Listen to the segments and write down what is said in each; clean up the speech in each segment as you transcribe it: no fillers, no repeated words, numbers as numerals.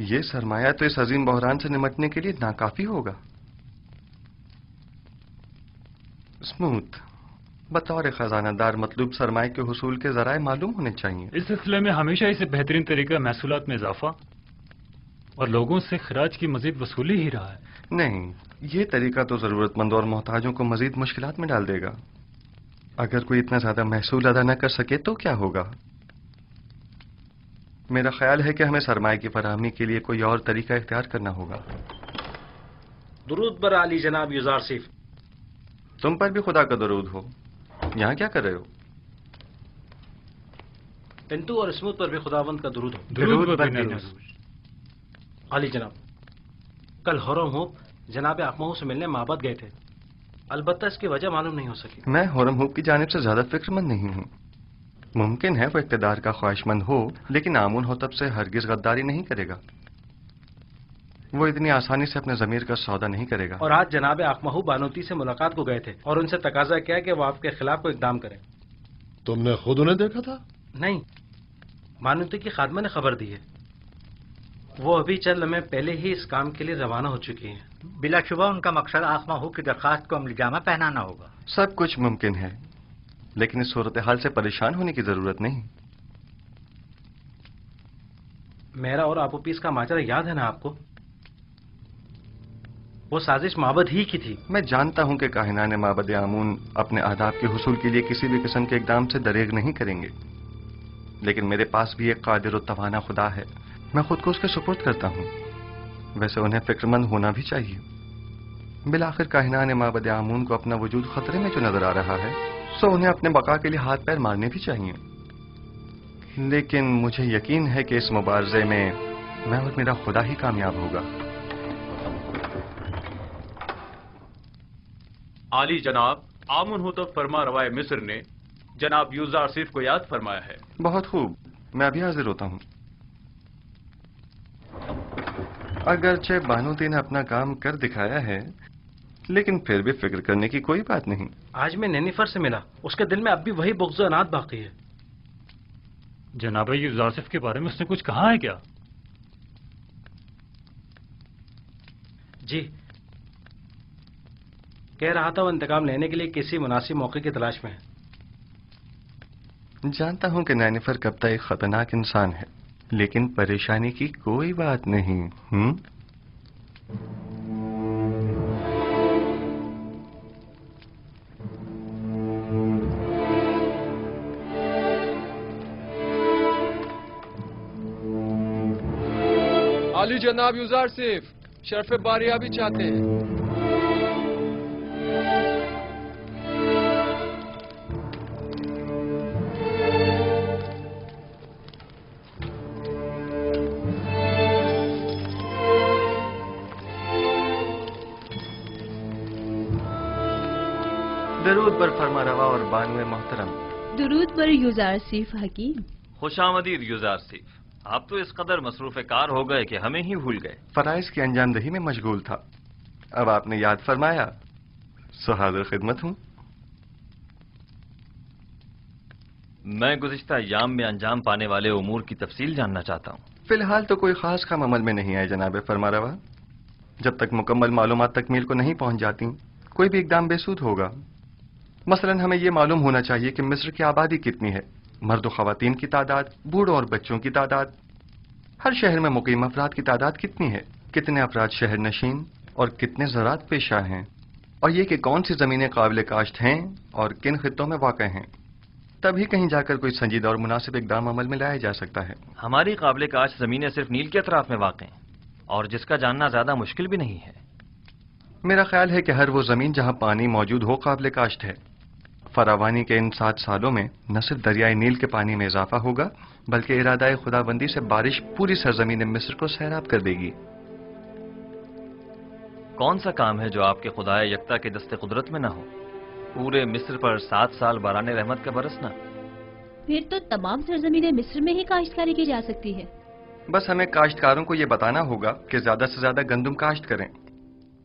یہ سرمایہ تو اس عظیم بحران سے نمٹنے کے لیے ناکافی ہوگا۔ اسموتھ، بطور خزانہ دار مطلوب سرمایہ کے حصول کے ذرائع معلوم ہونے چاہیے۔ اس سلسلے میں ہمیشہ اسے بہترین طریقہ محصولات میں اضافہ اور لوگوں سے خراج کی مزید وصولی ہی رہا ہے۔ نہیں، یہ طریقہ تو ضرورت مندوں اور محتاجوں کو مزید مشکلات میں ڈال دے گا۔ اگر کوئی اتنا زیادہ محصول ادا نہ کر سکے تو کیا ہوگا؟ میرا خیال ہے کہ ہمیں سرمایہ کی فراہمی کے لیے کوئی اور طریقہ اختیار کرنا ہوگا۔ درود بر علی جناب یوزار صیف۔ تم پر بھی خدا کا درود ہو۔ یہاں کیا کر رہے ہو؟ پنتو اور اسموتھ پر بھی خداوند کا درود ہو۔ درود بر بر روز۔ علی جناب، کل ہورم ہوپ جناب اقمہو سے ملنے معبد گئے تھے، البتہ اس کی وجہ معلوم نہیں ہو سکی۔ میں ہورم ہوپ کی جانب سے زیادہ فکر مند نہیں ہوں۔ ممکن ہے وہ اقتدار کا خواہش مند ہو، لیکن آمون ہوتب سے ہرگز غداری نہیں کرے گا۔ وہ اتنی آسانی سے اپنے ضمیر کا سودا نہیں کرے گا۔ اور آج جناب اقمہو بانوتی سے ملاقات کو گئے تھے اور ان سے تقاضا کیا کہ وہ آپ کے خلاف کوئی اقدام کریں۔ تم نے خود انہیں دیکھا تھا؟ نہیں، بانوتی کی خادمہ نے خبر دی ہے۔ وہ ابھی چند لمحے پہلے ہی اس کام کے لیے روانہ ہو چکی ہیں۔ بلا شبہ ان کا مقصد اقمہو کی درخواست کو عملی جامہ پہنانا ہوگا۔ سب کچھ ممکن ہے، لیکن اس صورتحال سے پریشان ہونے کی ضرورت نہیں۔ میرا اور آپوپیس کا ماجرا یاد ہے نا آپ کو؟ وہ سازش معبد ہی کی تھی۔ میں جانتا ہوں کہ کاہنان معبد آمون اپنے اہداف کے حصول کے لیے کسی بھی قسم کے اقدام سے دریغ نہیں کریں گے، لیکن میرے پاس بھی ایک قادر و توانا خدا ہے، میں خود کو اس کے سپرد کرتا ہوں۔ ویسے انہیں فکر مند ہونا بھی چاہیے۔ بالآخر کاہنان معبد آمون کو اپنا وجود خطرے میں جو نظر آ رہا ہے، سو انہیں اپنے بقا کے لیے ہاتھ پیر مارنے بھی چاہیے۔ لیکن مجھے یقین ہے کہ اس مبارزے میں میں اور میرا خدا ہی کامیاب ہوگا۔ عالی جناب، آمن ہوتب فرما روائے مصر نے جناب یوزار صیف کو یاد فرمایا ہے۔ بہت خوب، میں ابھی حاضر ہوتا ہوں۔ اگرچہ بانوتی نے اپنا کام کر دکھایا ہے، لیکن پھر بھی فکر کرنے کی کوئی بات نہیں۔ آج میں نینیفر سے ملا، اس کے دل میں اب بھی وہی بغض و عناد باقی ہے۔ جناب یوزارصف کے بارے میں اس نے کچھ کہا ہے کیا؟ جی، کہہ رہا تھا وہ انتقام لینے کے لیے کسی مناسب موقع کی تلاش میں ہے۔ جانتا ہوں کہ نینیفر کپتا ایک خطرناک انسان ہے، لیکن پریشانی کی کوئی بات نہیں۔ علی جناب یوزار صیف شرف باریابی چاہتے ہیں۔ درود بر فرما روا اور بانوے محترم۔ درود بر یوزار صیف حکیم۔ خوش آمدید یوزار صیف۔ آپ تو اس قدر مصروف کار ہو گئے کہ ہمیں ہی بھول گئے۔ فرائض کی انجام دہی میں مشغول تھا، اب آپ نے یاد فرمایا، سو حاضر خدمت ہوں۔ میں گزشتہ ایام میں انجام پانے والے امور کی تفصیل جاننا چاہتا ہوں۔ فی الحال تو کوئی خاص کام عمل میں نہیں آئے جناب فرما روا۔ جب تک مکمل معلومات تکمیل کو نہیں پہنچ جاتی، کوئی بھی اقدام بے سود ہوگا۔ مثلا ہمیں یہ معلوم ہونا چاہیے کہ مصر کی آبادی کتنی ہے، مرد و خواتین کی تعداد، بوڑھوں اور بچوں کی تعداد، ہر شہر میں مقیم افراد کی تعداد کتنی ہے، کتنے افراد شہر نشین اور کتنے زراعت پیشہ ہیں، اور یہ کہ کون سی زمینیں قابل کاشت ہیں اور کن خطوں میں واقع ہیں۔ تبھی کہیں جا کر کوئی سنجیدہ اور مناسب اقدام عمل میں لایا جا سکتا ہے۔ ہماری قابل کاشت زمینیں صرف نیل کے اطراف میں واقع ہیں، اور جس کا جاننا زیادہ مشکل بھی نہیں ہے۔ میرا خیال ہے کہ ہر وہ زمین جہاں پانی موجود ہو قابل کاشت ہے۔ فراوانی کے ان 7 سالوں میں نہ صرف دریائے نیل کے پانی میں اضافہ ہوگا، بلکہ ارادہ خدا بندی سے بارش پوری سرزمین مصر کو سیراب کر دے گی۔ کون سا کام ہے جو آپ کے خدائے یکتا کے دست قدرت میں نہ ہو؟ پورے مصر پر 7 سال باران رحمت کا برسنا۔ پھر تو تمام سرزمین مصر میں ہی کاشتکاری کی جا سکتی ہے۔ بس ہمیں کاشتکاروں کو یہ بتانا ہوگا کہ زیادہ سے زیادہ گندم کاشت کریں،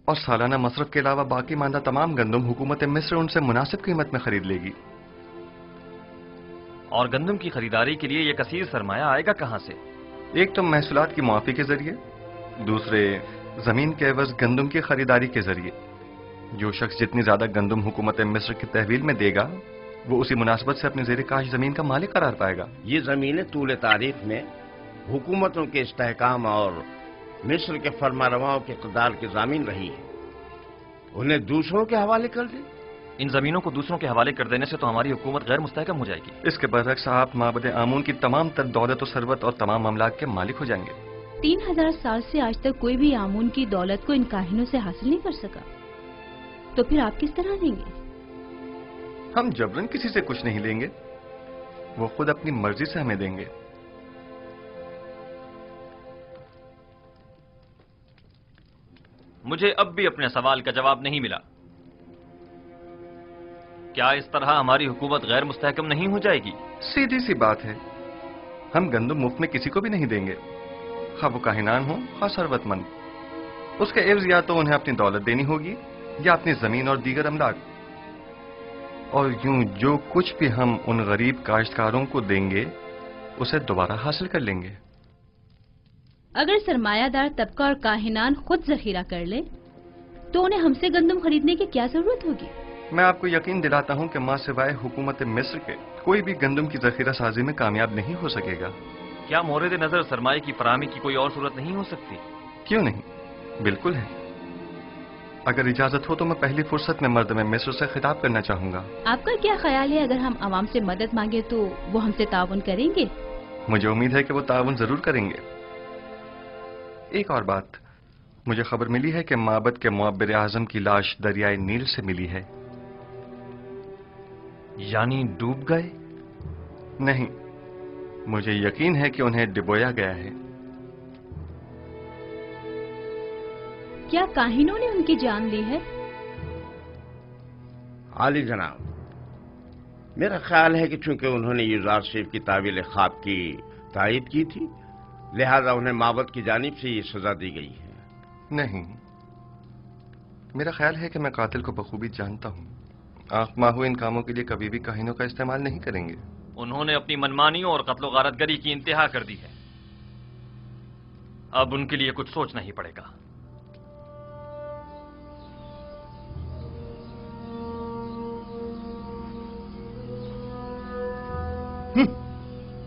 اور سالانہ مصرف کے علاوہ باقی ماندہ تمام گندم حکومت مصر ان سے مناسب قیمت میں خرید لے گی۔ اور گندم کی خریداری کے لیے یہ کثیر سرمایہ آئے گا کہاں سے؟ ایک تو محصولات کی معافی کے ذریعے، दूसरे जमीन के एवज गंदम की खरीदारी के जरिए जो शख्स जितनी ज्यादा गंदम हुकूमत मिस्र की तहवील में देगा वो उसी मुनासबत से अपनी ज़ेर काश जमीन का मालिक करार पाएगा। ये जमीनें तूल तारीख में हुकूमतों के इस्तेहकाम और मिस्र के फरमारवाओं के इक़्तिदार की ज़मीन रही है, उन्हें दूसरों के हवाले कर दे। इन जमीनों को दूसरों के हवाले कर देने से तो हमारी हुकूमत गैर मुस्तहकम हो जाएगी। इसके बरक्स आप माबद आमून की तमाम तर दौलत और सरवत और तमाम अमलाक के मालिक हो जाएंगे। 3000 साल से आज तक कोई भी आमून की दौलत को इन काहिनों से हासिल नहीं कर सका, तो फिर आप किस तरह लेंगे? हम जबरन किसी से कुछ नहीं लेंगे, वो खुद अपनी मर्जी से हमें देंगे। मुझे अब भी अपने सवाल का जवाब नहीं मिला। क्या इस तरह हमारी हुकूमत गैर मुस्तहकम नहीं हो जाएगी? सीधी सी बात है, हम गंदम मुफ्त में किसी को भी नहीं देंगे, खा वो काहिनान हो खा सरवतमंद। उसके एवज या तो उन्हें अपनी दौलत देनी होगी या अपनी जमीन और दीगर अमलाक, और यूं जो कुछ भी हम उन गरीब काश्तकारों को देंगे उसे दोबारा हासिल कर लेंगे। अगर सरमायादार तबका और काहिनान खुद जखीरा कर ले तो उन्हें हमसे गंदम खरीदने की क्या जरूरत होगी? मैं आपको यकीन दिलाता हूं कि मां सिवाय हुकूमत मिस्र के कोई भी गंदम की जखीरा साजी में कामयाब नहीं हो सकेगा। क्या मोरद नजर सरमाए की फराहमी की कोई और सूरत नहीं हो सकती? क्यों नहीं, बिल्कुल है। अगर इजाजत हो तो मैं पहली फुर्सत में मर्द में मिस्र से खिताब करना चाहूंगा। आपका क्या ख्याल है, अगर हम आवाम से मदद मांगे तो वो हमसे ताउन करेंगे? मुझे उम्मीद है कि वो ताउन जरूर करेंगे। एक और बात, मुझे खबर मिली है कि माबद के मुअब्बिर आजम की लाश दरियाए नील से मिली है। यानी डूब गए? नहीं, मुझे यकीन है कि उन्हें डुबोया गया है। क्या काहिनों ने उनकी जान ली है? आली जनाब, मेरा ख्याल है कि चूंकि उन्होंने यूज़ार शेफ की तावील ख्वाब की तायद की थी, लिहाजा उन्हें माबद की जानिब से ये सजा दी गई है। नहीं, मेरा ख्याल है कि मैं कातिल को बखूबी जानता हूं। आंख माहू इन कामों के लिए कभी भी काहिनों का इस्तेमाल नहीं करेंगे। उन्होंने अपनी मनमानियों और कत्लो गारतगरी की इंतहा कर दी है, अब उनके लिए कुछ सोचना ही पड़ेगा।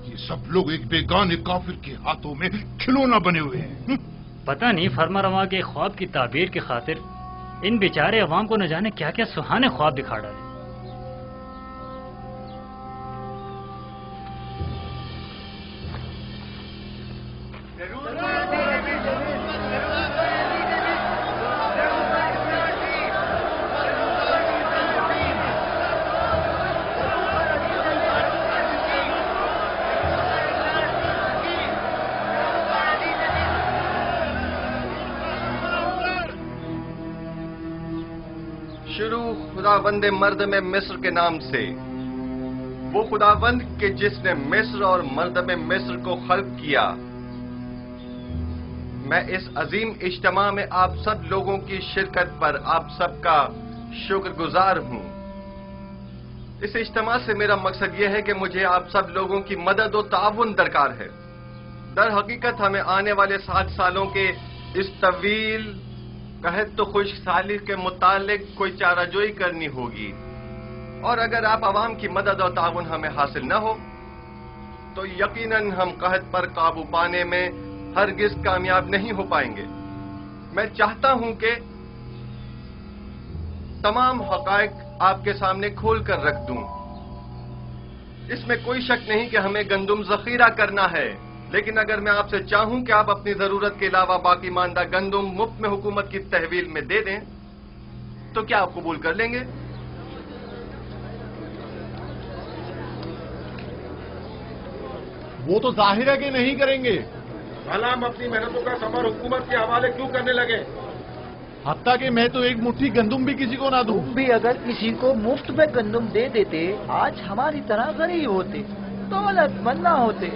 ये सब लोग एक बेगाने काफिर के हाथों में खिलौना बने हुए हैं। पता नहीं फरमा के ख्वाब की ताबीर की खातिर इन बेचारे अवाम को न जाने क्या क्या सुहाने ख्वाब दिखा डाले। खुदावंद मर्द में मिस्र के नाम से, वो खुदावंद के जिसने मिस्र और मर्द में मिस्र को खल्क किया। मैं इस अजीम इज्तिमा में आप सब लोगों की शिरकत पर आप सबका शुक्रगुजार हूं। इस इज्तिमा से मेरा मकसद यह है कि मुझे आप सब लोगों की मदद और ताउन दरकार है। दर हकीकत हमें आने वाले 7 सालों के इस तवील कहत तो खुशहाली के मुतालिक कोई चाराजोई करनी होगी, और अगर आप आवाम की मदद और ताउन हमें हासिल न हो तो यकीनन हम कहत पर काबू पाने में हरगिज कामयाब नहीं हो पाएंगे। मैं चाहता हूं कि तमाम हकायक आपके सामने खोल कर रख दूं। इसमें कोई शक नहीं कि हमें गंदम जखीरा करना है, लेकिन अगर मैं आपसे चाहूं कि आप अपनी जरूरत के अलावा बाकी मानदा गंदम मुफ्त में हुकूमत की तहवील में दे दें तो क्या आप कबूल कर लेंगे? वो तो जाहिर है कि नहीं करेंगे। भला हम अपनी मेहनतों का समर हुकूमत के हवाले क्यों करने लगे? हत्ता कि मैं तो एक मुट्ठी गंदम भी किसी को ना दूं। भी अगर किसी को मुफ्त में गंदम दे देते, आज हमारी तरह गरीब होते, दौलतमंद ना होते।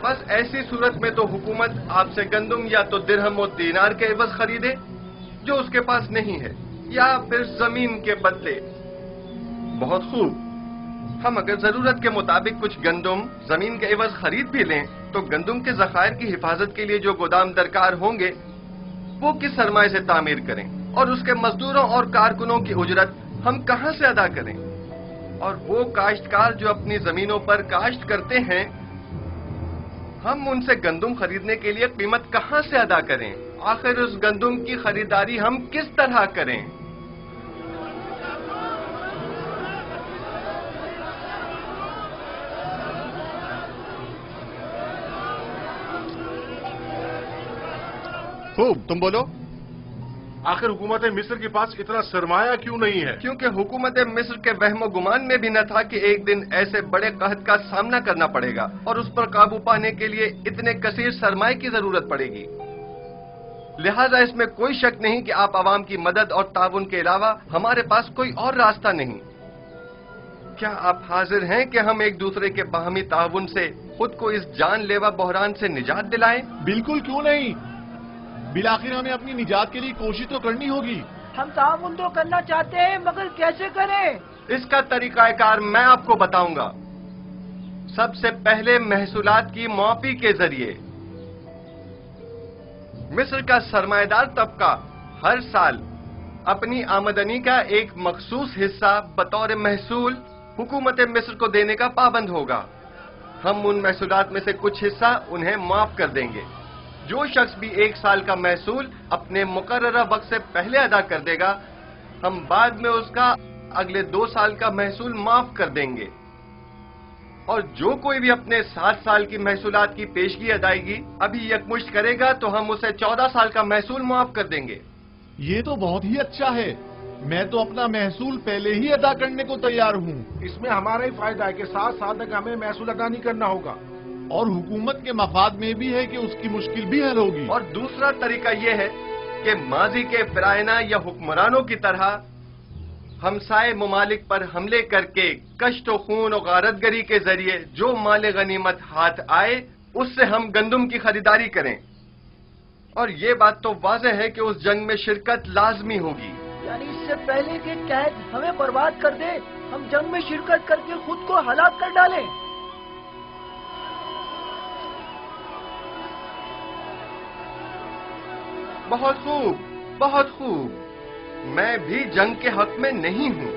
बस ऐसी सूरत में तो हुकूमत आपसे गंदम या तो दिरहम और दीनार के एवज खरीदे जो उसके पास नहीं है, या फिर जमीन के बदले। बहुत खूब। हम अगर जरूरत के मुताबिक कुछ गंदम जमीन के एवज खरीद भी लें तो गंदम के जखायर की हिफाजत के लिए जो गोदाम दरकार होंगे वो किस सरमाए से तामीर करें, और उसके मजदूरों और कारकुनों की उजरत हम कहां से अदा करें, और वो काश्तकार जो अपनी जमीनों पर काश्त करते हैं हम उनसे गंदम खरीदने के लिए कीमत कहां से अदा करें। आखिर उस गंदम की खरीदारी हम किस तरह करें। खूब, तुम बोलो। आखिर हुकूमत मिस्र के पास इतना सरमाया क्यों नहीं है? क्योंकि हुकूमत मिस्र के वहमो गुमान में भी न था कि एक दिन ऐसे बड़े कहत का सामना करना पड़ेगा और उस पर काबू पाने के लिए इतने कसीर सरमाए की जरूरत पड़ेगी। लिहाजा इसमें कोई शक नहीं कि आप आवाम की मदद और ताउन के अलावा हमारे पास कोई और रास्ता नहीं। क्या आप हाजिर हैं कि हम एक दूसरे के बाहमी ताउन से खुद को इस जानलेवा बहरान से निजात दिलाएं? बिल्कुल, क्यों नहीं। बिलाखिर हमें अपनी निजात के लिए कोशिश तो करनी होगी। हम ताउन तो करना चाहते हैं, मगर कैसे करें? इसका तरीकाकार मैं आपको बताऊंगा। सबसे पहले महसूलात की मुआफी के जरिए मिस्र का सरमाएदार तबका हर साल अपनी आमदनी का एक मखसूस हिस्सा बतौर महसूल हुकूमत मिस्र को देने का पाबंद होगा। हम उन महसूलात में से कुछ हिस्सा उन्हें माफ कर देंगे। जो शख्स भी एक साल का महसूल अपने मुकर्ररा वक्त से पहले अदा कर देगा, हम बाद में उसका अगले 2 साल का महसूल माफ कर देंगे। और जो कोई भी अपने 7 साल की महसूलात की पेशगी अदायगी अभी यकमुश्त करेगा तो हम उसे 14 साल का महसूल माफ कर देंगे। ये तो बहुत ही अच्छा है। मैं तो अपना महसूल पहले ही अदा करने को तैयार हूँ। इसमें हमारा ही फायदा है कि 7 साल तक हमें महसूल अदा नहीं करना होगा, और हुकूमत के मफाद में भी है कि उसकी मुश्किल भी हल होगी। और दूसरा तरीका यह है कि माजी के फिरायना या हुक्मरानों की तरह हमसाए ममालिक पर हमले करके कश्त व खून और गारतगरी के जरिए जो माल गनीमत हाथ आए उससे हम गंदम की खरीदारी करें। और ये बात तो वाज़ेह है कि उस जंग में शिरकत लाजमी होगी। यानी इससे पहले कि कैद हमें बर्बाद कर दे, हम जंग में शिरकत करके खुद को हलाक कर डालें। बहुत खूब, बहुत खूब। मैं भी जंग के हक में नहीं हूं।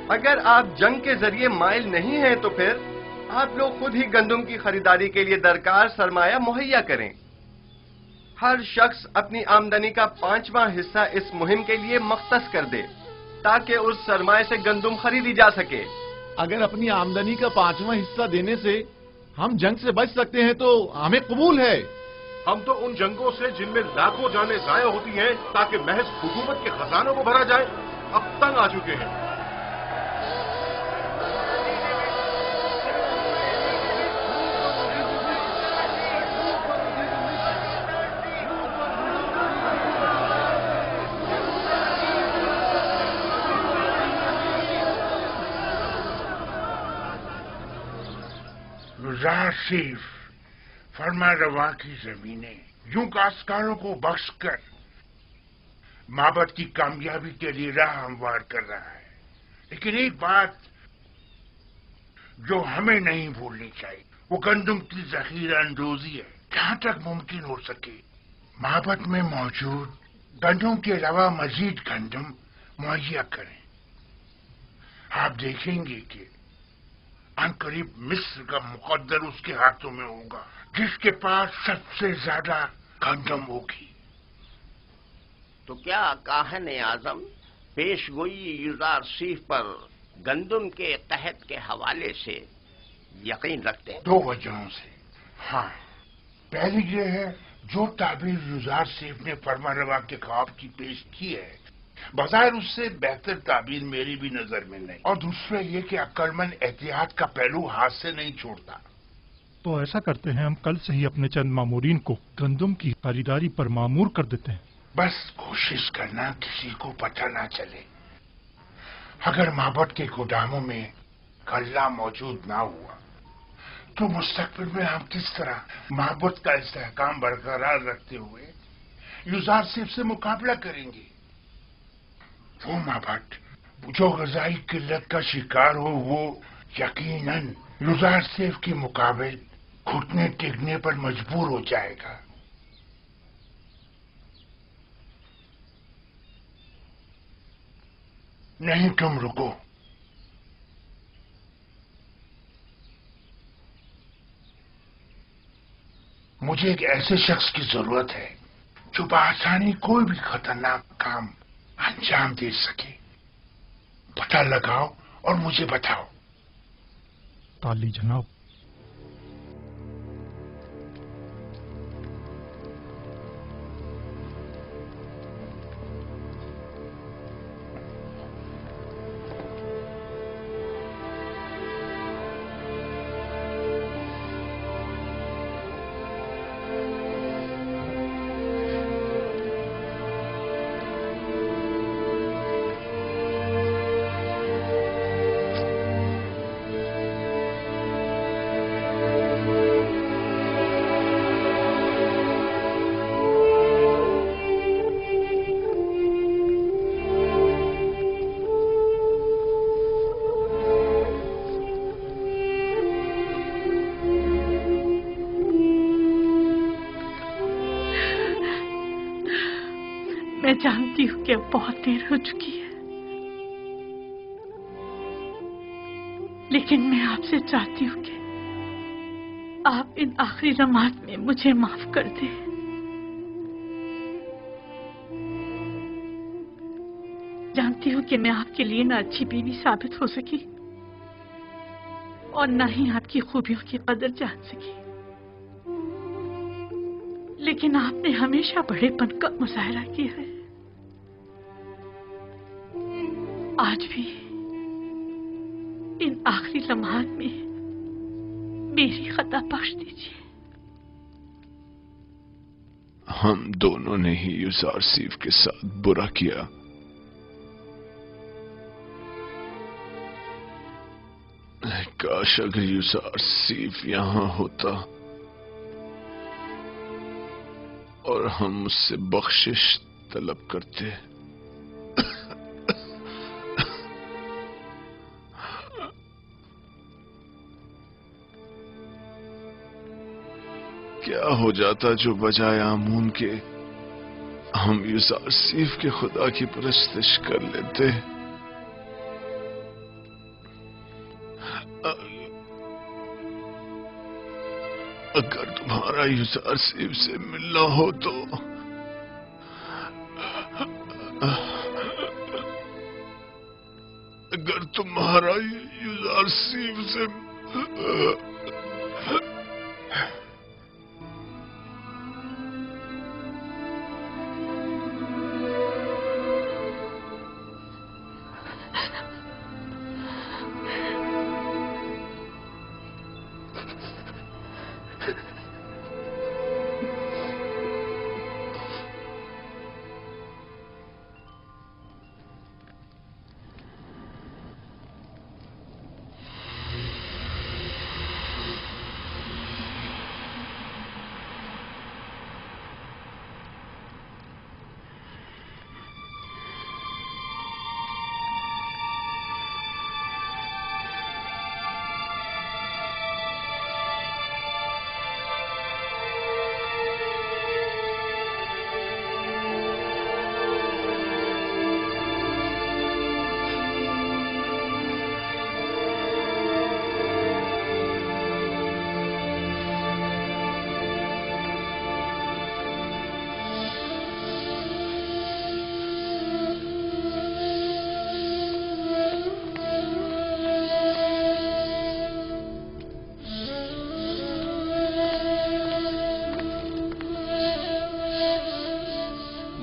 अगर आप जंग के जरिए माइल नहीं हैं तो फिर आप लोग खुद ही गंदम की खरीदारी के लिए दरकार सरमाया मुहैया करें। हर शख्स अपनी आमदनी का 5वां हिस्सा इस मुहिम के लिए मख्तस कर दे ताकि उस सरमाए से गंदम खरीदी जा सके। अगर अपनी आमदनी का 5वां हिस्सा देने से हम जंग से बच सकते हैं तो हमें कबूल है। हम तो उन जंगों से जिनमें लाखों जानें जाया होती हैं ताकि महज हुकूमत के खजानों को भरा जाए, अब तंग आ चुके हैं। मुजासिफ फरमा रवा की जमीनें यूं काश्तकारों को बख्शकर माबद की कामयाबी के लिए राह हमवार कर रहा है। लेकिन एक बात जो हमें नहीं भूलनी चाहिए वो गंदम की जखीरा अंदोजी है। जहां तक मुमकिन हो सके माबद में मौजूद गंदम के अलावा मजीद गंदम मुहैया करें। आप देखेंगे कि अनकरीब मिस्र का मुकद्दर उसके हाथों में होगा जिसके पास सबसे ज्यादा गंदम होगी। तो क्या काहन आजम पेशगोई यूजार सीफ पर गंदम के कहत के हवाले से यकीन रखते हैं? 2 वजहों से। हाँ, पहली ये है जो ताबीर यूजार सीफ ने फरमारवा के ख्वाब की पेश की है बज़ाहिर उससे बेहतर ताबीर मेरी भी नजर में नहीं। और दूसरा ये कि अक्लमंद एहतियात का पहलू हाथ से नहीं छोड़ता। तो ऐसा करते हैं, हम कल से ही अपने चंद मामूरीन को गंदम की खरीदारी पर मामूर कर देते हैं। बस कोशिश करना किसी को पता ना चले। अगर माबद के गोदामों में गल्ला मौजूद ना हुआ तो मुस्तकबिल में हम किस तरह माबद का इस्तेहकाम बरकरार रखते हुए यूजार सिर्फ से मुकाबला करेंगे? वो माबद जो गजाई किल्लत का शिकार हो वो यकीनन युजार सेफ के मुकाबले घुटने टेकने पर मजबूर हो जाएगा। नहीं, तुम रुको। मुझे एक ऐसे शख्स की जरूरत है जो बआसानी कोई भी खतरनाक काम अंजाम दे सके। पता लगाओ और मुझे बताओ। ताली जनाब। मैं जानती हूँ कि अब बहुत देर हो चुकी है, लेकिन मैं आपसे चाहती हूँ कि आप इन आखिरी लम्हात में मुझे माफ कर दें। जानती हूँ कि मैं आपके लिए ना अच्छी बीवी साबित हो सकी और ना ही आपकी खूबियों की कदर जान सकी, लेकिन आपने हमेशा बड़ेपन का मुजाहरा किया है। आज भी इन आखिरी लम्हात में मेरी खता बख्श दीजिए। हम दोनों ने ही युजार सीफ के साथ बुरा किया। काश अगर युजार सीफ यहां होता और हम उससे बख्शिश तलब करते। क्या हो जाता जो बजाय आमून के हम युजार सीफ के खुदा की परस्तिश कर लेते। अगर तुम्हारा युजार सीफ से मिलना हो तो अगर तुम्हारा युजार सीफ से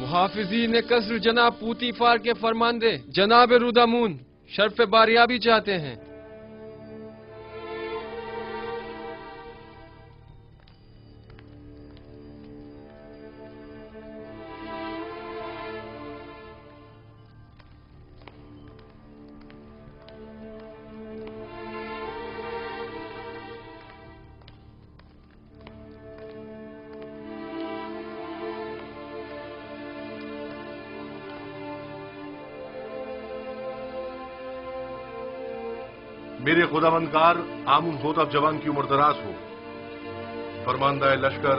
हाफिजीन कसर जनाब पूतीफार के फरमानदे जनाब रुदामून शर्फ बारियाबी चाहते हैं। मेरे खुदावंदगार आमुन होतब जवान की उम्र दराज हो। फरमानदा लश्कर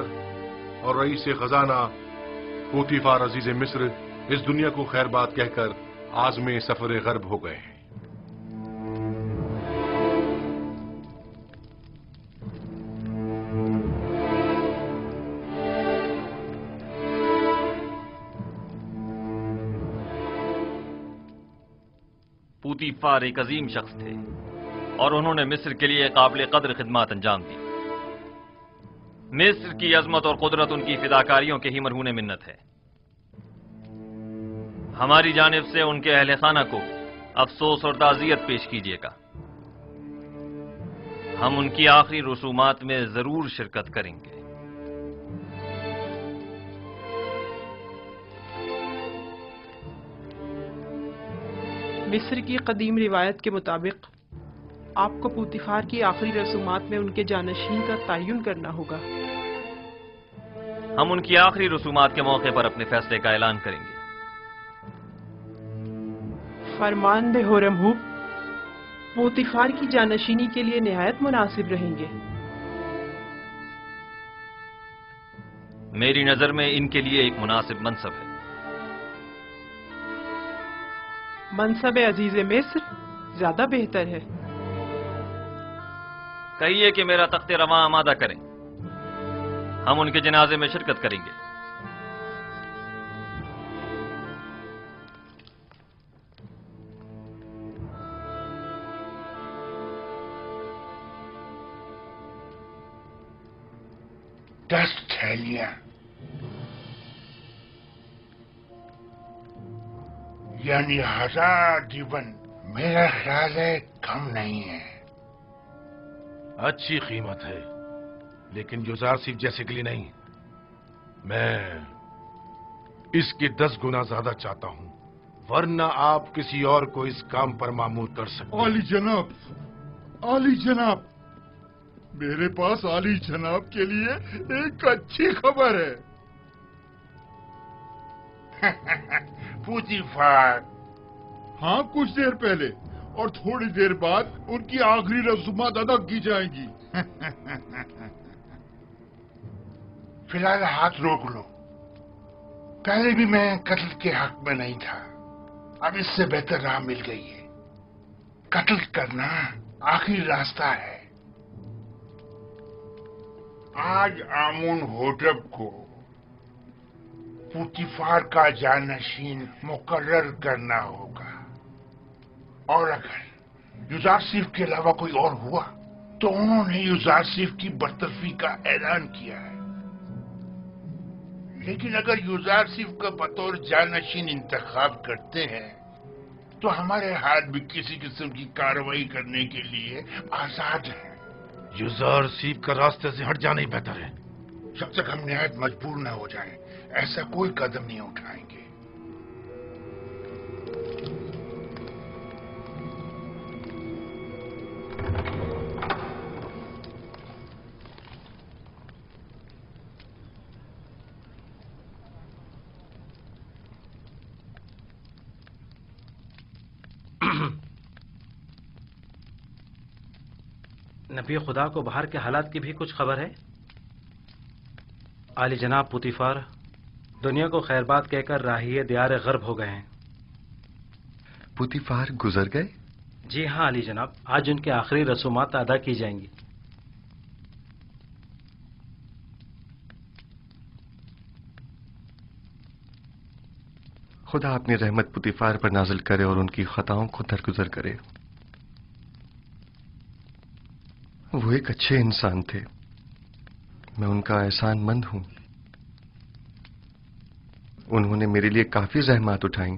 और रईस खजाना पोतीफार अजीज मिस्र इस दुनिया को खैर बात कहकर आज़मे सफर गर्ब हो गए हैं। पूतीफार एक अजीम शख्स थे और उन्होंने मिस्र के लिए काबिल कदर खिदमत अंजाम दी। मिस्र की अजमत और कुदरत उनकी फिदाकारियों के ही मरहून मिन्नत है। हमारी जानिब से उनके अहले खाना को अफसोस और ताज़ियत पेश कीजिएगा। हम उनकी आखिरी रसूमात में जरूर शिरकत करेंगे। मिस्र की कदीम रिवायत के मुताबिक आपको पूतीफार की आखिरी रसूमात में उनके जानशीन का तयन करना होगा। हम उनकी आखिरी रसूमात के मौके पर अपने फैसले का ऐलान करेंगे। फरमान दे होरमहूब पूतीफार की जानशीनी के लिए निहायत मुनासिब रहेंगे। मेरी नजर में इनके लिए एक मुनासिब मनसब है। मनसब अजीज मिस्र ज्यादा बेहतर है। कहिए कि मेरा तख्ते रवां आमादा करें, हम उनके जनाजे में शिरकत करेंगे। दस थैलियां, यानी 1000 जीवन, मेरा ख्याल है कम नहीं है। अच्छी कीमत है, लेकिन यूजारसीफ जैसे के लिए नहीं। मैं इसके 10 गुना ज्यादा चाहता हूं, वरना आप किसी और को इस काम पर मामूर कर सकते हैं। आली जनाब, आली जनाब, मेरे पास आली जनाब के लिए एक अच्छी खबर है। पूतीफार, हाँ, कुछ देर पहले और थोड़ी देर बाद उनकी आखिरी रसूमात अदा की जाएंगी। फिलहाल हाथ रोक लो। पहले भी मैं कत्ल के हक में नहीं था, अब इससे बेहतर राह मिल गई है। कत्ल करना आखिरी रास्ता है। आज आमुन होटब को पूतीफार का जानशीन मुकर्रर करना होगा, और अगर यूजारसीफ के अलावा कोई और हुआ तो उन्होंने यूजारसीफ की बरतरफी का ऐलान किया है। लेकिन अगर यूजारसीफ का बतौर जानशीन इंतखाब करते हैं तो हमारे हाथ भी किसी किस्म की कार्रवाई करने के लिए आजाद हैं। यूजारसीफ का रास्ते से हट जाना ही बेहतर है। जब तक हम निहायत मजबूर न हो जाएं, ऐसा कोई कदम नहीं उठाएंगे। नबी खुदा को बाहर के हालात की भी कुछ खबर है? आली जनाब पूतीफार दुनिया को खैरबात कहकर राहिए दियार गर्ब हो गए हैं। पूतीफार गुजर गए? जी हाँ आली जनाब, आज उनके आखिरी रसूमात अदा की जाएंगी। खुदा अपनी रहमत पूतीफार पर नाजिल करे और उनकी खताओं को दरगुजर करे। वो एक अच्छे इंसान थे, मैं उनका एहसानमंद हूं। उन्होंने मेरे लिए काफी ज़हमत उठाई।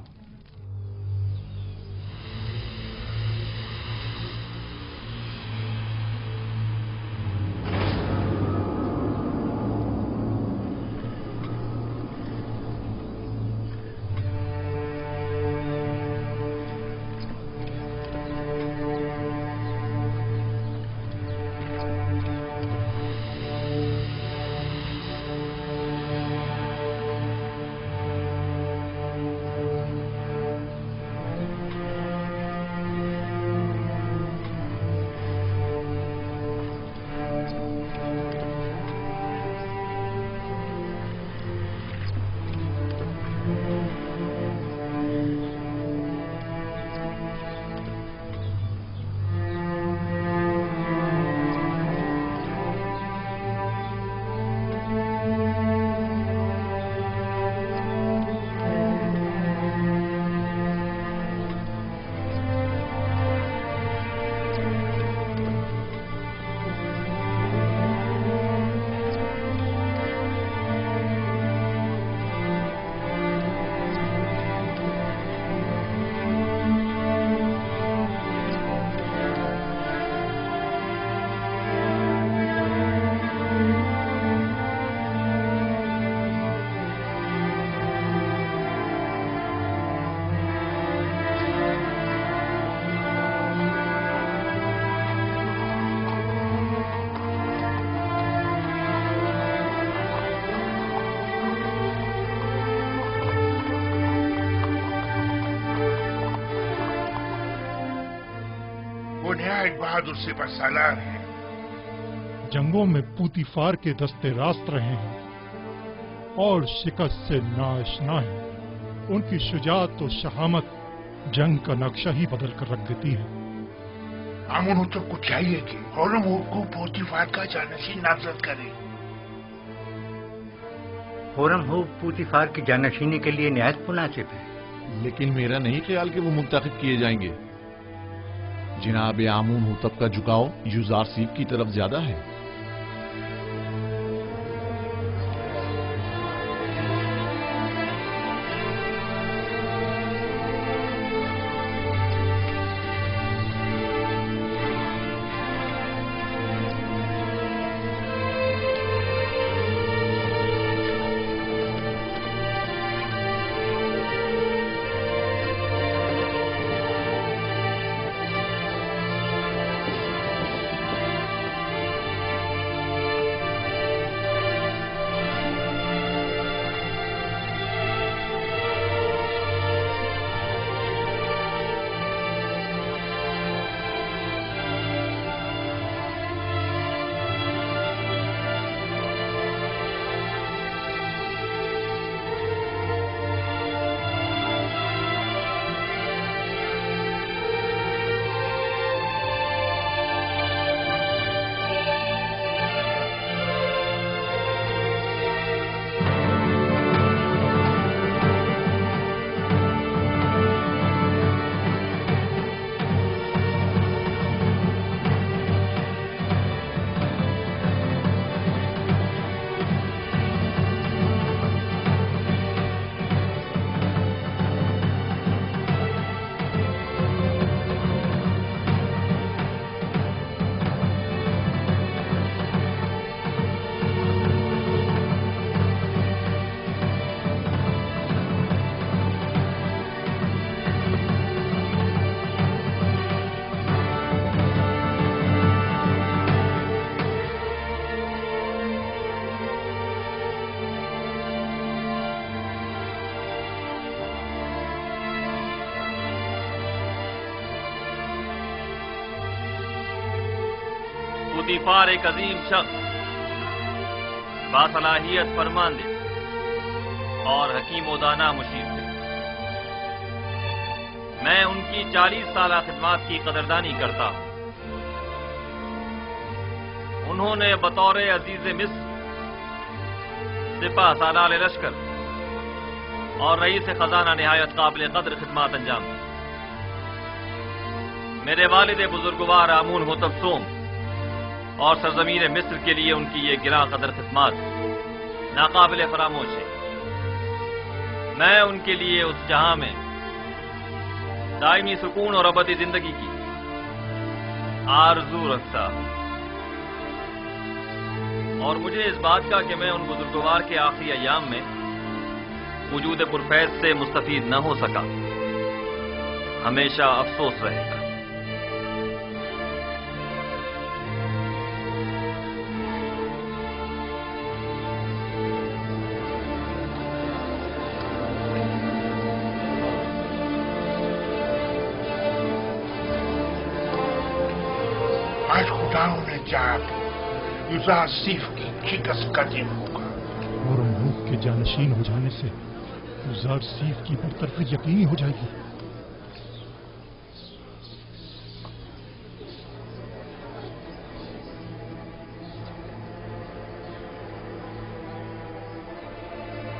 वो नहायत बहादुर सिपह सालार है। जंगों में पूतीफार के दस्ते रास्त रहे हैं और शिकस्त से नाआशना है। उनकी शुजाअत और शहामत जंग का नक्शा ही बदल कर रख देती है। आमुन हुतब को चाहिए कि हॉरम को पोतीफार का जानशीन नामजद करे। होरम हो पूतीफार की जानशीनी के लिए निहायत मुनासिब है। लेकिन मेरा नहीं ख्याल कि वो मुंतखब किए जाएंगे। जनाब आमून हुतब का झुकाव यूजार सीफ की तरफ ज्यादा है। पूतीफार एक अजीम शख्स, बासलाहियत फरमांदे और हकीम दाना मुशीर थे। मैं उनकी 40 साल खिदमत की कदरदानी करता हूं। उन्होंने बतौर अजीज मिस्र, सिपह सालार लश्कर और रईस खजाना निहायत काबिल कदर खिदमत अंजाम दी। मेरे वालिद बुजुर्गवार आमून हुतब सोम और सरजमीन मिस्र के लिए उनकी ये गिरा कदर खिदमत नाकाबिल फरामोश है। मैं उनके लिए उस जहां में दायमी सुकून और अबदी जिंदगी की आरजू रखता हूं और मुझे इस बात का कि मैं उन बुजुर्गवार के आखिरी अय्याम में वजूद पुरफैज से मुस्तफीद न हो सका, हमेशा अफसोस रहेगा। आज खुदाओं ने चाहा तो यूजार सीफ की शिकस्त का दिन होगा और मुल्क के जानशीन हो जाने से यूजार सीफ की बरतरफी यकीनी हो जाएगी।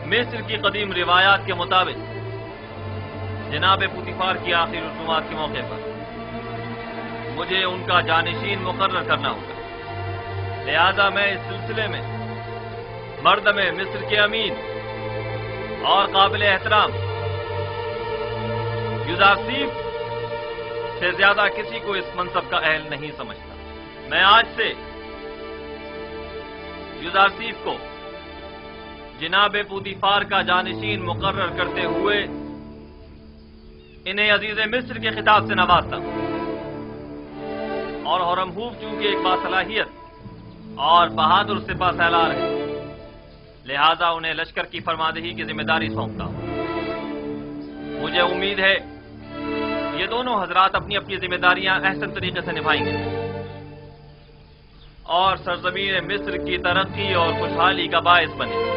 मिस्र की कदीम रिवायात के मुताबिक जनाब पूतीफार की आखिरी रसूमात के मौके पर मुझे उनका जानशीन मुकर्रर करना होगा। लिहाजा मैं इस सिलसिले में मर्दम मिस्र के अमीन और काबिल एहतराम यूजार सीफ से ज्यादा किसी को इस मनसब का अहल नहीं समझता। मैं आज से यूजार सीफ को जनाब पूतीफार का जानशीन मुकर्रर करते हुए इन्हें अजीज मिस्र के खिताब से नवाजता हूं और हरमहूब चूंकि एक बासलाहियत और बहादुर सिपह सालार है, लिहाजा उन्हें लश्कर की फरमादही की जिम्मेदारी सौंपता हूं। मुझे उम्मीद है یہ دونوں حضرات اپنی اپنی ذمہ داریاں احسن طریقے سے نبھائیں گے اور سرزمین مصر کی ترقی اور خوشحالی کا باعث بنے.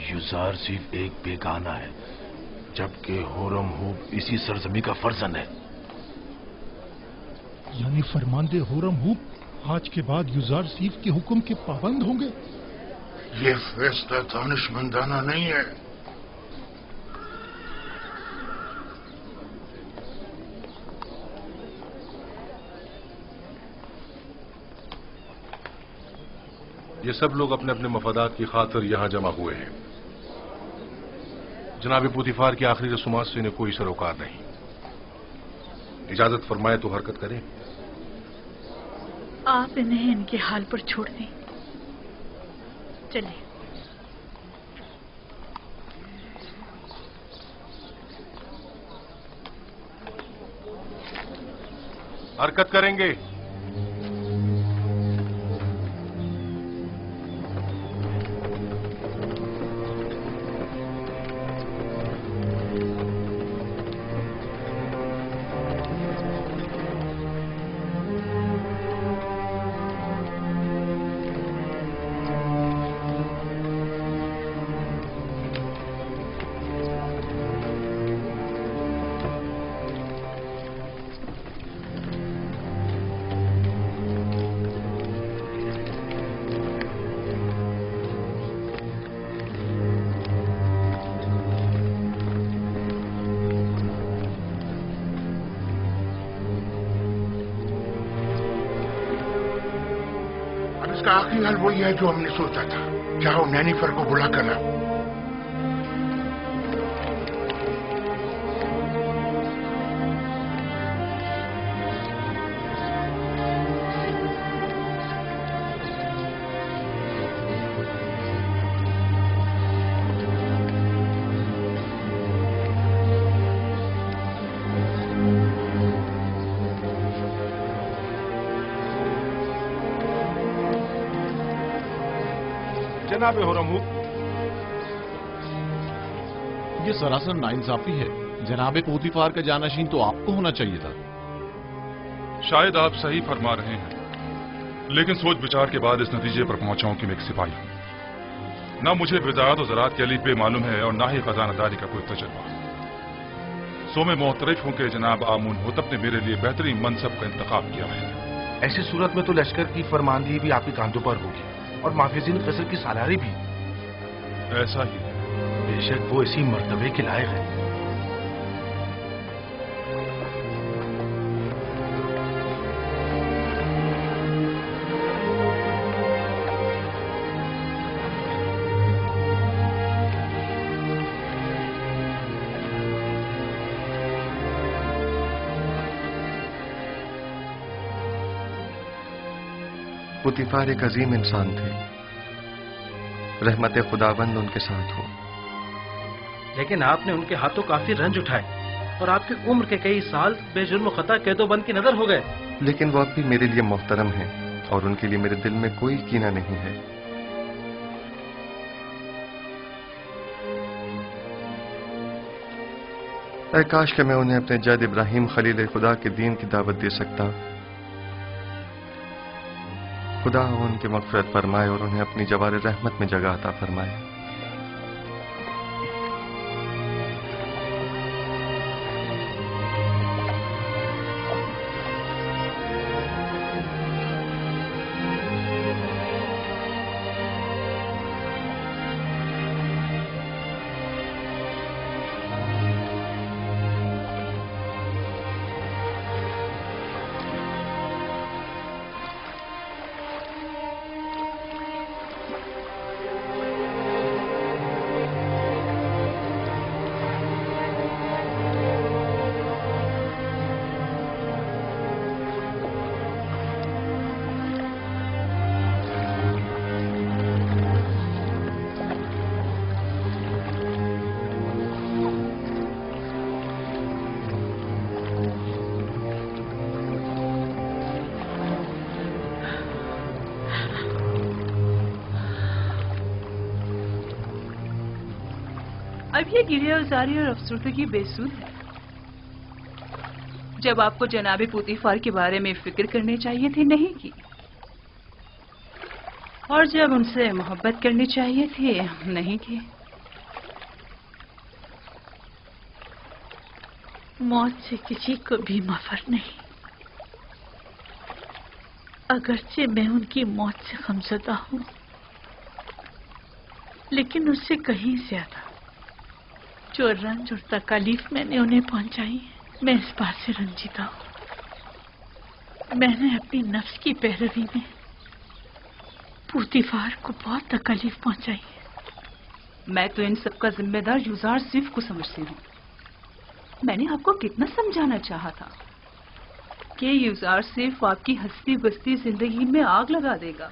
یوزارسیف ایک بیگانہ ہے جبکہ ہورم ہوپ اسی سرزمین کا فرزند ہے. یعنی فرماندے ہورم ہوپ آج کے بعد یوزارسیف کے حکم کے پابند ہوں گے؟ یہ فیصلہ دانشمندانہ نہیں ہے. یہ سب لوگ اپنے اپنے مفادات کی خاطر یہاں جمع ہوئے ہیں. جناب پوتیفار کی آخری رسومات سے انہیں کوئی سروکار نہیں. اجازت فرمائے تو حرکت کریں. آپ انہیں ان کے حال پر چھوڑ دیں. چلیں. حرکت کریں گے. آخری حال وہی ہے جو ہم نے سوچا تھا. چاہو نینیفر کو بلا کر لاؤ. جناب ہورم ہوپ، یہ سراسر ناانصافی ہے. جناب پوتیفار کا جانشین تو آپ کو ہونا چاہیے تھا. شاید آپ صحیح فرما رہے ہیں، لیکن سوچ بچار کے بعد اس نتیجے پر پہنچا ہوں کہ میں ایک سپاہی ہوں. نہ مجھے وزارت و زراعت کے الفبے معلوم ہے اور نہ ہی خزانہ داری کا کوئی تجربہ. سو میں معترف ہوں کہ جناب آمون ہوتب نے میرے لیے بہترین منصب کا انتخاب کیا ہے. ایسی صورت میں تو لشکر کی فرماندہی بھی آپ کے کاندھوں پر ہوگی اور محافظین قصر کی سالاری بھی. ایسا ہی ہے. بے شک وہ اسی مرتبے کے لائق ہے. پوتیفار ایک عظیم انسان تھے. رحمت خداوند ان کے ساتھ ہو. لیکن آپ نے ان کے ہاتھوں کافی رنج اٹھائے اور آپ کی عمر کے کئی سال بے جرم و خطا قید و بند کی نظر ہو گئے. لیکن وہ اب بھی میرے لیے محترم ہیں اور ان کے لیے میرے دل میں کوئی کینہ نہیں ہے. اے کاش کہ میں انہیں اپنے جد ابراہیم خلیل خدا کے دین کی دعوت دے سکتا. خدا ان کی مغفرت فرمائے اور انہیں اپنی جوار رحمت میں جگہ عطا فرمائے. अब ये गिरियाजारी और अफसरदगी बेसुध है। जब आपको जनाब पुतीफार के बारे में फिक्र करनी चाहिए थी नहीं की, और जब उनसे मोहब्बत करनी चाहिए थी नहीं की। मौत से किसी को भी मफर नहीं। अगरचे मैं उनकी मौत से गमज़दा हूं, लेकिन उससे कहीं ज्यादा जो रंज और तकलीफ मैंने उन्हें पहुंचाई है, मैं इस बात से रंजीदा हूं। मैंने अपनी नफ्स की पैरवी में पुतीफार को बहुत तकलीफ पहुंचाई है। मैं तो इन सब का जिम्मेदार यूजार सिर्फ को समझती हूँ। मैंने आपको कितना समझाना चाहा था कि यूजार सिर्फ आपकी हंसती बसती जिंदगी में आग लगा देगा।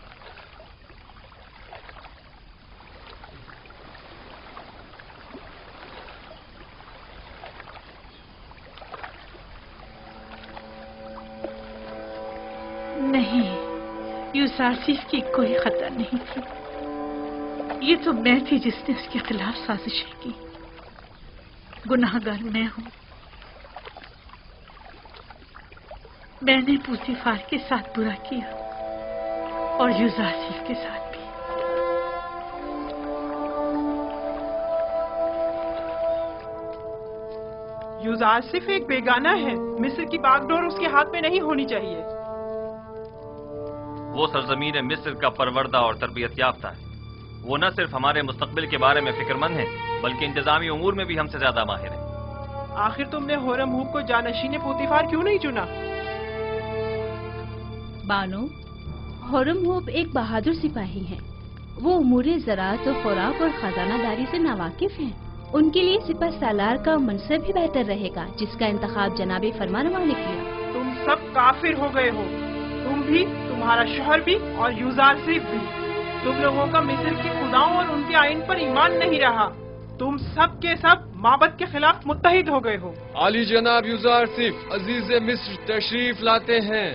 नहीं, यूसासिफ की कोई खता नहीं थी। ये तो मैं थी जिसने उसके खिलाफ साजिशें की। गुनाहगार मैं हूं। मैंने पुतीफार के साथ बुरा किया और यूसासिफ के साथ भी। यूसासिफ एक बेगाना है। मिस्र की बागडोर उसके हाथ में नहीं होनी चाहिए। वो सरजमीन मिस्र का परवरदा और तरबियत याफ्ता है। वो न सिर्फ हमारे मुस्तकबिल के बारे में फिक्रमंद है, बल्कि इंतजामी उमूर में भी हमसे ज्यादा माहिर है। आखिर तुमने होरम हूब को जानशीन पुतीफार क्यों नहीं चुना? बानो, होरम हूब एक बहादुर सिपाही हैं। वो उमूर ज़राअत और खुराक और खजानादारी से नावाकिफ हैं। उनके लिए सिपह सालार का मनसब ही बेहतर रहेगा, जिसका इंतखाब जनाब फरमानरवा ने किया। तुम सब काफिर हो गए हो, तुम भी, तुम्हारा शोहर भी और यूजारसिफ भी। तुम लोगों का मिस्र की खुदाओं और उनके आइन पर ईमान नहीं रहा। तुम सब के सब माबद के खिलाफ मुत्तहिद हो गए हो। आली जनाब यूजारसिफ अजीज मिस्र तशरीफ लाते हैं।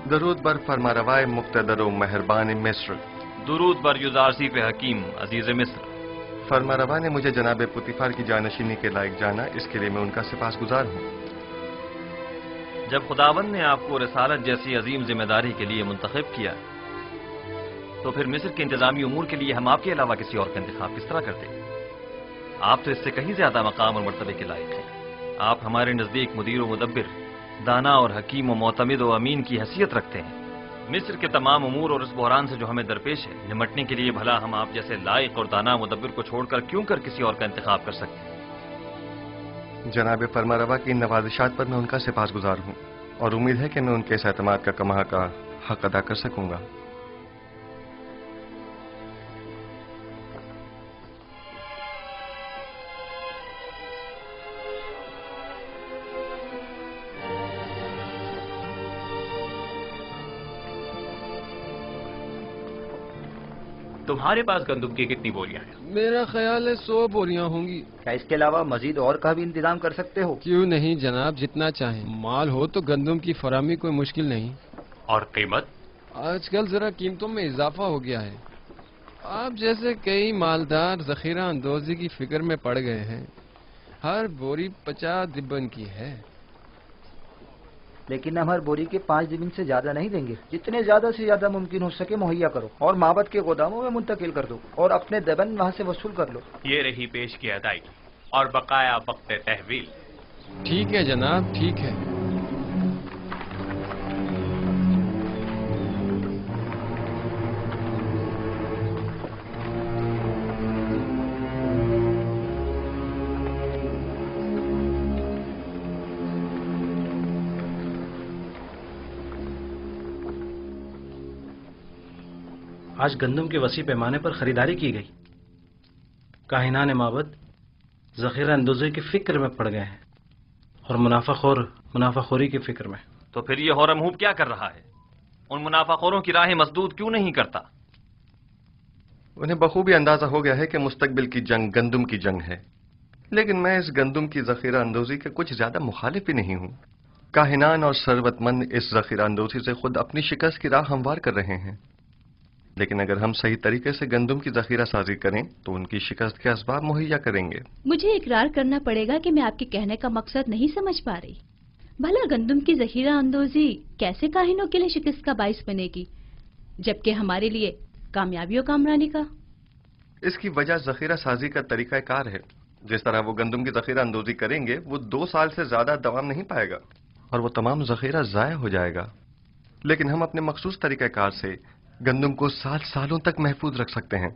दरूद बर फरमारवाए मुक्तदर व मेहरबान मिस्र। दुरूद बर युजारसिफ हकीम अजीज मिस्र। फरमारवा ने मुझे जनाब पुतीफार की जानशीनी के लायक जाना, इसके लिए मैं उनका सिपासगुजार हूँ। जब खुदावंद ने आपको रिसालत जैसी अजीम जिम्मेदारी के लिए मुंतखब किया, तो फिर मिस्र के इंतजामी उमूर के लिए हम आपके अलावा किसी और का इंतखाब किस तरह करते? आप तो इससे कहीं ज्यादा मकाम और मर्तबे के लायक हैं। आप हमारे नजदीक मुदीर व मुदब्बिर, दाना और हकीम व मोतमिद व अमीन की हैसियत रखते हैं। मिस्र के तमाम उमूर और इस बहरान से जो हमें दरपेश है, निमटने के लिए भला हम आप जैसे लायक और दाना मुदब्बिर को छोड़कर क्यों कर किसी और का इंतखाब कर सकते हैं? जनाब फरमारवा की इन नवाजिशात पर मैं उनका सिपासगुजार हूँ और उम्मीद है कि मैं उनके इस एतमाद का कमा का हक अदा कर सकूंगा। तुम्हारे पास गंदुम की कितनी बोरियां हैं? मेरा ख्याल है 100 बोरियां होंगी। क्या इसके अलावा मजीद और का भी इंतजाम कर सकते हो? क्यों नहीं जनाब, जितना चाहें। माल हो तो गंदुम की फरामी कोई मुश्किल नहीं। और कीमत? आजकल जरा कीमतों में इजाफा हो गया है। आप जैसे कई मालदार जखीरा अंदोजी की फिक्र में पड़ गए हैं। हर बोरी 50 दिब्बन की है। लेकिन हम हर बोरी के 5 दिबिन से ज्यादा नहीं देंगे। जितने ज्यादा से ज्यादा मुमकिन हो सके मुहैया करो और माबद के गोदामों में मुंतकिल कर दो और अपने दबन वहाँ से वसूल कर लो। ये रही पेश की अदायगी और बकाया वक्त तहवील। ठीक है जनाब, ठीक है। आज गंदम के वसी पैमाने पर खरीदारी की गई। काहिनान माबद जखीरा अंदोज़े की फिक्र में पड़ गए हैं। और मुनाफाखोरी की फिक्र में। तो फिर ये हॉरम हूब क्या कर रहा है? उन मुनाफाखोरों की राहें मसदूद क्यों नहीं करता? उन्हें बखूबी अंदाजा हो गया है कि मुस्तकबिल की जंग गंदुम की जंग है, लेकिन मैं इस गंदुम की जखीरा अंदोजी के कुछ ज्यादा मुखालिफ ही नहीं हूं। काहिनान और सरवतमंद इस जखीरा अंदोजी से खुद अपनी शिकस्त की राह हमवार कर रहे हैं, लेकिन अगर हम सही तरीके से गंदुम की जखीरा साजी करें तो उनकी शिकस्त के असबाब मुहैया करेंगे। मुझे इकरार करना पड़ेगा कि मैं आपके कहने का मकसद नहीं समझ पा रही। भला गंदुम की जखीरा अंदोजी कैसे काहिनों के लिए शिकस्त का बाइस बनेगी, जबकि हमारे लिए कामयाबी और कामरानी का? इसकी वजह जखीरा साजी का तरीकाकार है। जिस तरह वो गंदुम की जखीरा अंदोजी करेंगे वो 2 साल से ज्यादा दवाम नहीं पाएगा और वो तमाम जखीरा जाया हो जाएगा, लेकिन हम अपने मखसूस तरीकाकार से गंदुम को सालों तक महफूज रख सकते हैं।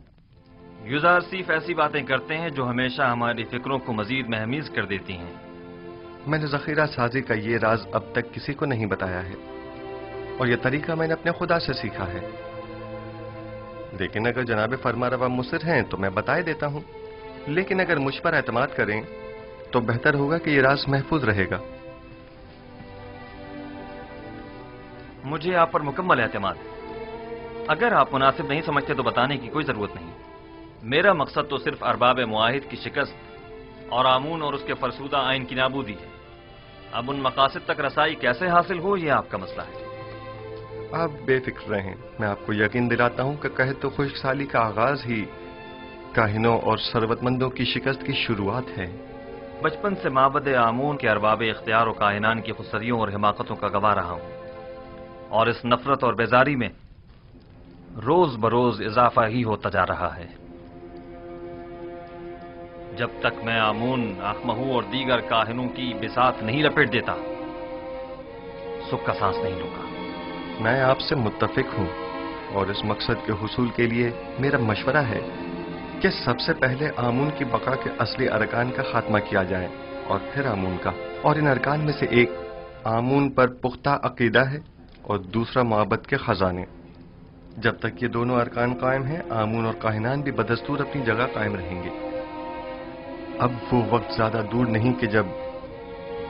यूज़ार सिर्फ ऐसी बातें करते हैं जो हमेशा हमारी फिक्रों को मजीद महमीज कर देती हैं। मैंने जखीरा साजी का ये राज अब तक किसी को नहीं बताया है और यह तरीका मैंने अपने खुदा से सीखा है, लेकिन अगर जनाब फरमारवा मुसिर हैं तो मैं बताए देता हूं। लेकिन अगर मुझ पर एतमाद करें तो बेहतर होगा कि यह राज महफूज रहेगा। मुझे आप पर मुकम्मल एतमाद है। अगर आप मुनासिब नहीं समझते तो बताने की कोई जरूरत नहीं। मेरा मकसद तो सिर्फ अरबाब मुआहिद की शिकस्त और आमून और उसके फरसूदा आइन की नाबूदी है। अब उन मकासद तक रसाई कैसे हासिल हो, यह आपका मसला है। आप बेफिक्र रहें, मैं आपको यकीन दिलाता हूं कि कहे तो खुशहाली का आगाज ही काहिनों और सरवतमंदों की शिकस्त की शुरुआत है। बचपन से माबद आमून के अरबाब इख्तियार और काहिनान की खुसरियों और हिमाकतों का गवाह रहा हूं, और इस नफरत और बेजारी में रोज बरोज इजाफा ही होता जा रहा है। जब तक मैं आमून, आखमहू और दीगर काहिनों की बिसात नहीं लपेट देता, सुख का सांस नहीं लूंगा। मैं आपसे मुत्तफिक हूं और इस मकसद के हुसूल के लिए मेरा मशवरा है कि सबसे पहले आमून की बका के असली अरकान का खात्मा किया जाए और फिर आमून का। और इन अरकान में से एक आमून पर पुख्ता अकीदा है और दूसरा मोहब्बत के खजाने। जब तक ये दोनों अरकान कायम हैं, आमून और काहिनान भी बदस्तूर अपनी जगह कायम रहेंगे। अब वो वक्त ज्यादा दूर नहीं कि जब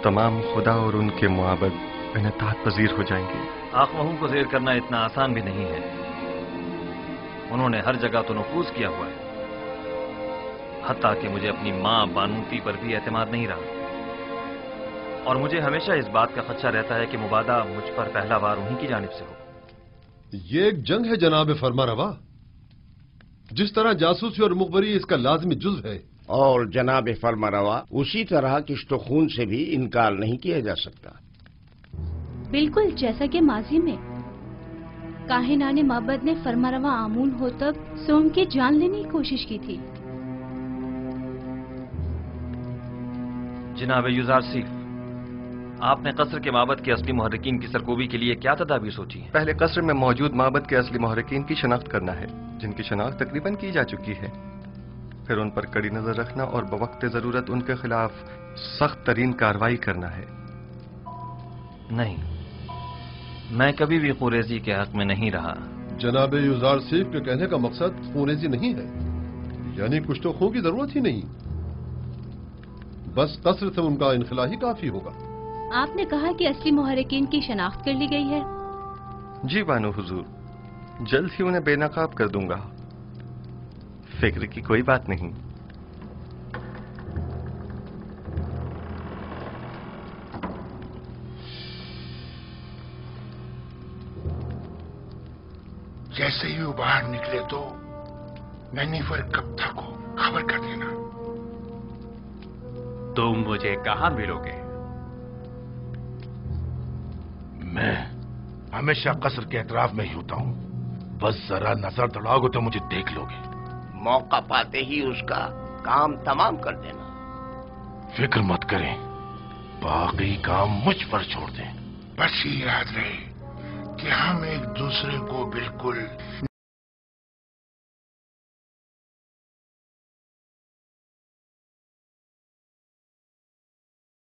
तमाम खुदा और उनके मोहब्बत इन्हतात पजीर हो जाएंगे। आखमहू को जेर करना इतना आसान भी नहीं है। उन्होंने हर जगह तो नफूज किया हुआ है, हत्ता कि मुझे अपनी मां बानूती पर भी एतमाद नहीं रहा, और मुझे हमेशा इस बात का खदशा रहता है कि मुबादा मुझ पर पहला बार उन्हीं की जानिब से हो। ये एक जंग है जनाब फरमारवा। जिस तरह जासूसी और मुखबरी इसका लाजमी जुज़्व है, और जनाब फरमारवा उसी तरह किश्तो खून से भी इनकार नहीं किया जा सकता। बिल्कुल जैसा कि माजी में काहिनाने माबद ने फरमारवा आमून हो तक सोम की जान लेने की कोशिश की थी। जनाब यूज़ार सिर्फ आपने कसर के माबद के असली मुहर्रिकीन की सरकोबी के लिए क्या तदाबीर सोची है? पहले कसर में मौजूद माबद के असली मुहर्रिकीन की शनाख्त करना है, जिनकी शनाख्त तकरीबन की जा चुकी है। फिर उन पर कड़ी नजर रखना और बवक्त जरूरत उनके खिलाफ सख्त तरीन कार्रवाई करना है। नहीं, मैं कभी भी खुरेजी के हक में नहीं रहा। जनाब यूज़ार सिर्फ के कहने का मकसद खुरेजी नहीं है, यानी कुछ तो खो की जरूरत ही नहीं, बस कसर से उनका इनखला ही काफी होगा। आपने कहा कि असली मुहर्रिकीन की शनाख्त कर ली गई है। जी बानो हुजूर, जल्द ही उन्हें बेनकाब कर दूंगा, फिक्र की कोई बात नहीं। जैसे ही वो बाहर निकले तो नैनीफर कप्ता को खबर कर देना। तुम मुझे कहां मिलोगे? मैं हमेशा कसर के एतराफ में ही होता हूं, बस जरा नजर दौड़ाओगे तो मुझे देख लोगे। मौका पाते ही उसका काम तमाम कर देना। फिक्र मत करें, बाकी काम मुझ पर छोड़ दें। बस ये याद रहे कि हम एक दूसरे को बिल्कुल